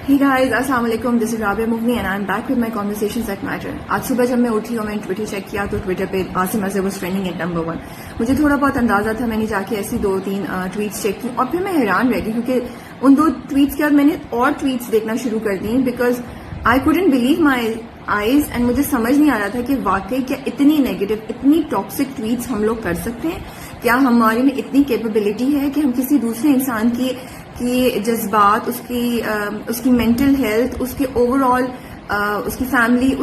Hey guys, अस्सलाम वालेकुम, this is Rabia मुगनी and I am back with my conversations that matter. आज सुबह जब मैं उठी और मैंने ट्विटर चेक किया तो ट्विटर पे Asim Azhar was trending at number 1. मुझे थोड़ा बहुत अंदाजा था, मैंने जाके ऐसी 2-3 ट्वीट्स चेक की और फिर मैं हैरान रह गई क्योंकि उन 2 ट्वीट्स के बाद मैंने और ट्वीट्स देखना शुरू कर दी because I couldn't believe my eyes and मुझे समझ नहीं आ रहा था कि वाकई क्या इतनी नेगेटिव, इतनी टॉक्सिक ट्वीट्स हम लोग कर सकते हैं. क्या हमारे में इतनी कैपेबिलिटी है कि हम किसी दूसरे इंसान की जज्बात, उसकी मेंटल हेल्थ, उसके ओवरऑल उसकी फैमिली,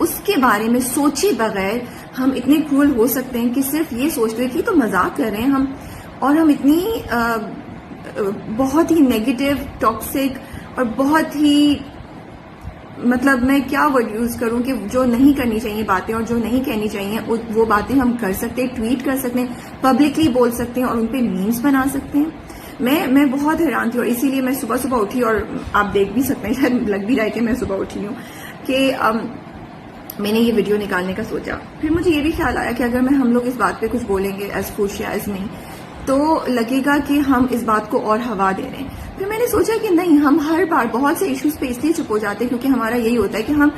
उसके बारे में सोचे बगैर हम इतने क्रूअल हो सकते हैं कि सिर्फ ये सोचते हैं कि तो मजाक कर रहे हैं हम, और हम इतनी बहुत ही नेगेटिव, टॉक्सिक और बहुत ही मतलब मैं क्या वर्ड यूज करूं कि जो नहीं करनी चाहिए बातें और जो नहीं कहनी चाहिए वो बातें हम कर सकते हैं, ट्वीट कर सकते हैं, पब्लिकली बोल सकते हैं और उन पे मीम्स बना सकते हैं. मैं बहुत हैरान थी और इसीलिए मैं सुबह सुबह उठी और आप देख भी सकते हैं, शायद लग भी रहा है कि मैं सुबह उठी हूँ कि मैंने ये वीडियो निकालने का सोचा. फिर मुझे ये भी ख्याल आया कि अगर हम लोग इस बात पे कुछ बोलेंगे एज खुश या एज नहीं तो लगेगा कि हम इस बात को और हवा दे रहे हैं. फिर मैंने सोचा कि नहीं, हम हर बार बहुत से इश्यूज पे इसलिए चुप हो जाते हैं क्योंकि हमारा यही होता है कि हम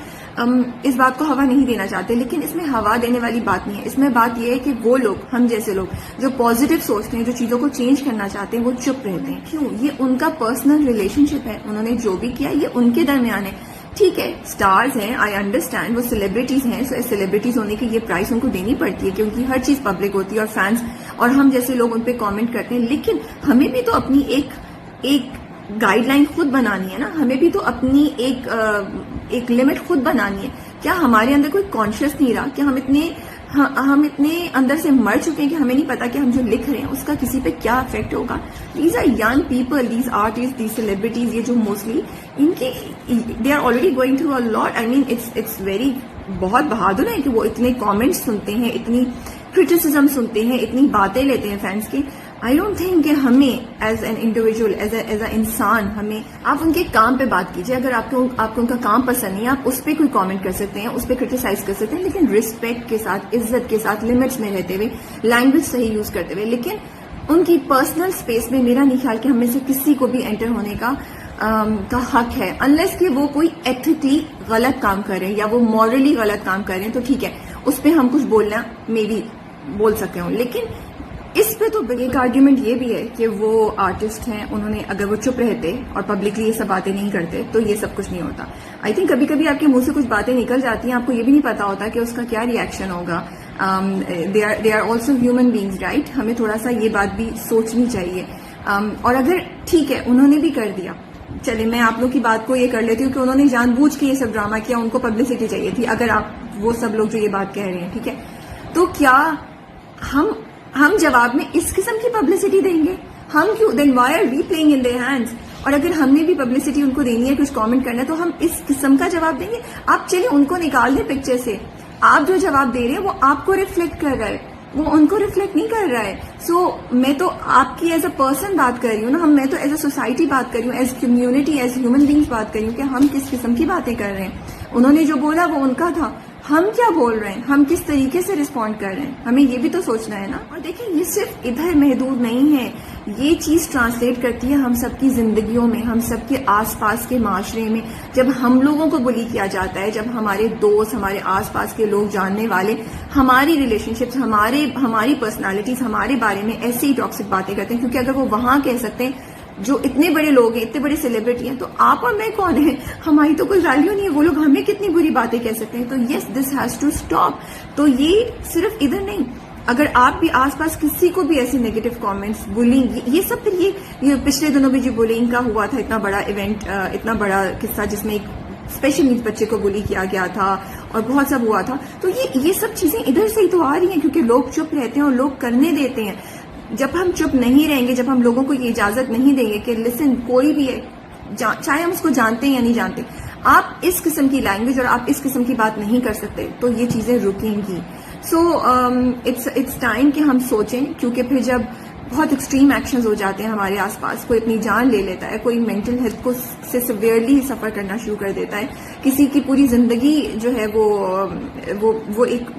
इस बात को हवा नहीं देना चाहते. लेकिन इसमें हवा देने वाली बात नहीं है. इसमें बात यह है कि वो लोग, हम जैसे लोग जो पॉजिटिव सोचते हैं, जो चीजों को चेंज करना चाहते हैं, वो चुप रहते हैं. क्यों? ये उनका पर्सनल रिलेशनशिप है. उन्होंने जो भी किया ये उनके दरमियान है. ठीक है, स्टार्स हैं, आई अंडरस्टैंड, वो सेलिब्रिटीज हैं, सो सेलिब्रिटीज होने की ये प्राइस उनको देनी पड़ती है क्योंकि हर चीज पब्लिक होती है और फैंस और हम जैसे लोग उन पे कमेंट करते हैं. लेकिन हमें भी तो अपनी एक गाइडलाइन खुद बनानी है ना. हमें भी तो अपनी एक लिमिट खुद बनानी है. क्या हमारे अंदर कोई कॉन्शियस नहीं रहा कि हम इतने अंदर से मर चुके हैं कि हमें नहीं पता कि हम जो लिख रहे हैं उसका किसी पे क्या इफेक्ट होगा. These are young people, these artist, these celebrities, ये जो मोस्टली इनके they are already going through a lot. I mean it's very, बहुत बहादुर है कि वो इतने कॉमेंट्स सुनते हैं, इतनी क्रिटिसिज्म सुनते हैं, इतनी बातें लेते हैं फैंस की. आई डोंट थिंक कि हमें as an individual, as a इंसान, हमें, आप उनके काम पे बात कीजिए. अगर आपको उनका काम पसंद नहीं है, आप उस पर कोई कमेंट कर सकते हैं, उस पर क्रिटिसाइज कर सकते हैं, लेकिन रिस्पेक्ट के साथ, इज्जत के साथ, लिमिट्स में रहते हुए, लैंग्वेज सही यूज करते हुए. लेकिन उनकी पर्सनल स्पेस में मेरा नहीं ख्याल कि हम में से किसी को भी एंटर होने का हक है, अनलेस कि वो कोई एथिकली गलत काम कर रहे हैं या वो मॉरली गलत काम कर रहे हैं. तो ठीक है, उस पर हम कुछ बोलना मे बी बोल सकते हो. लेकिन इस पे तो एक आर्ग्यूमेंट ये भी है कि वो आर्टिस्ट हैं, उन्होंने, अगर वो चुप रहते और पब्लिकली ये सब बातें नहीं करते तो ये सब कुछ नहीं होता. आई थिंक कभी कभी आपके मुंह से कुछ बातें निकल जाती हैं, आपको ये भी नहीं पता होता कि उसका क्या रिएक्शन होगा. They are also human beings, right. हमें थोड़ा सा ये बात भी सोचनी चाहिए. और अगर ठीक है उन्होंने भी कर दिया, चले मैं आप लोग की बात को ये कर लेती हूँ कि उन्होंने जानबूझ के ये सब ड्रामा किया, उनको पब्लिसिटी चाहिए थी. अगर आप वो सब लोग जो ये बात कह रहे हैं, ठीक है, तो क्या हम जवाब में इस किस्म की पब्लिसिटी देंगे? हम क्यों? Then why are we playing in their hands? और अगर हमने भी पब्लिसिटी उनको देनी है, कुछ कमेंट करना है, तो हम इस किस्म का जवाब देंगे? आप चलिए उनको निकाल दें पिक्चर से. आप जो जवाब दे रहे हैं वो आपको रिफ्लेक्ट कर रहा है, वो उनको रिफ्लेक्ट नहीं कर रहा है. सो मैं तो आपकी एज अ पर्सन बात कर रही हूँ ना, मैं तो एज अ सोसाइटी बात कर रही हूँ, as community, as human beings बात कर रही हूँ कि हम किस किस्म की बातें कर रहे हैं. उन्होंने जो बोला वो उनका था, हम क्या बोल रहे हैं, हम किस तरीके से रिस्पॉन्ड कर रहे हैं, हमें ये भी तो सोचना है ना. और देखिए, ये सिर्फ इधर महदूद नहीं है, ये चीज ट्रांसलेट करती है हम सबकी जिंदगियों में, हम सबके आसपास के माशरे में. जब हम लोगों को बुली किया जाता है, जब हमारे दोस्त, हमारे आसपास के लोग, जानने वाले, हमारी रिलेशनशिप्स, हमारी पर्सनालिटीज हमारे बारे में ऐसी ही टॉक्सिक बातें करते हैं, क्योंकि अगर वो वहां कह सकते हैं जो इतने बड़े लोग हैं, इतने बड़े सेलिब्रिटी हैं, तो आप और मैं कौन है? हमारी तो कोई वैल्यू नहीं है. वो लोग हमें कितनी बुरी बातें कह सकते हैं. तो yes, this has to stop. तो ये सिर्फ इधर नहीं, अगर आप भी आसपास किसी को भी ऐसे नेगेटिव कमेंट्स, बुलिंग, ये सब, फिर ये पिछले दिनों भी जो बुलिंग का हुआ था, इतना बड़ा इवेंट, इतना बड़ा किस्सा जिसमें एक स्पेशल नीड्स बच्चे को बुली किया गया था और बहुत सब हुआ था. तो ये सब चीजें इधर से ही तो आ रही हैं क्योंकि लोग चुप रहते हैं और लोग करने देते हैं. जब हम चुप नहीं रहेंगे, जब हम लोगों को ये इजाजत नहीं देंगे कि लिसन, कोई भी है, चाहे हम उसको जानते हैं या नहीं जानते, आप इस किस्म की लैंग्वेज और आप इस किस्म की बात नहीं कर सकते, तो ये चीजें रुकेंगी. सो इट्स टाइम कि हम सोचें, क्योंकि फिर जब बहुत एक्सट्रीम एक्शंस हो जाते हैं हमारे आसपास, कोई अपनी जान ले लेता है, कोई मेंटल हेल्थ को से सिवियरली सफर करना शुरू कर देता है, किसी की पूरी जिंदगी जो है वो एक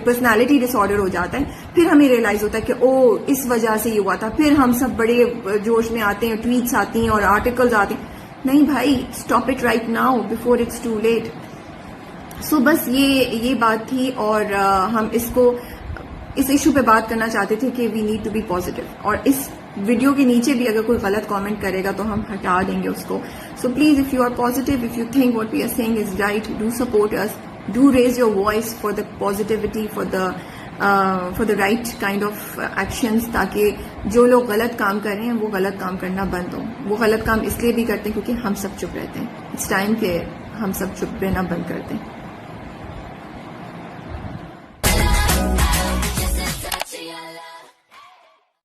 पर्सनालिटी डिसऑर्डर हो जाता है, फिर हमें रियलाइज होता है कि ओ इस वजह से ये हुआ था. फिर हम सब बड़े जोश में आते हैं, ट्वीट्स आती हैं और आर्टिकल्स आते हैं. نہیں بھائی, stop it right now before it's too late. So بس یہ بات تھی, اور ہم اس ایشو پہ بات کرنا چاہتے تھے کہ we need to be positive, اور اس ویڈیو کے نیچے بھی اگر کوئی غلط کامنٹ کرے گا تو ہم ہٹا دیں گے اس کو. So please if you are positive, if you think what we are seeing is right, do support us, do raise your voice for the positivity, for the right kind of actions, تاکہ جو لوگ غلط کام کر رہے ہیں وہ غلط کام کرنا بند ہو. وہ غلط کام اس لیے بھی کرتے ہیں کیونکہ ہم سب چپ رہتے ہیں. اٹس ٹائم کہ ہم سب چپ رہنا بند کرتے ہیں.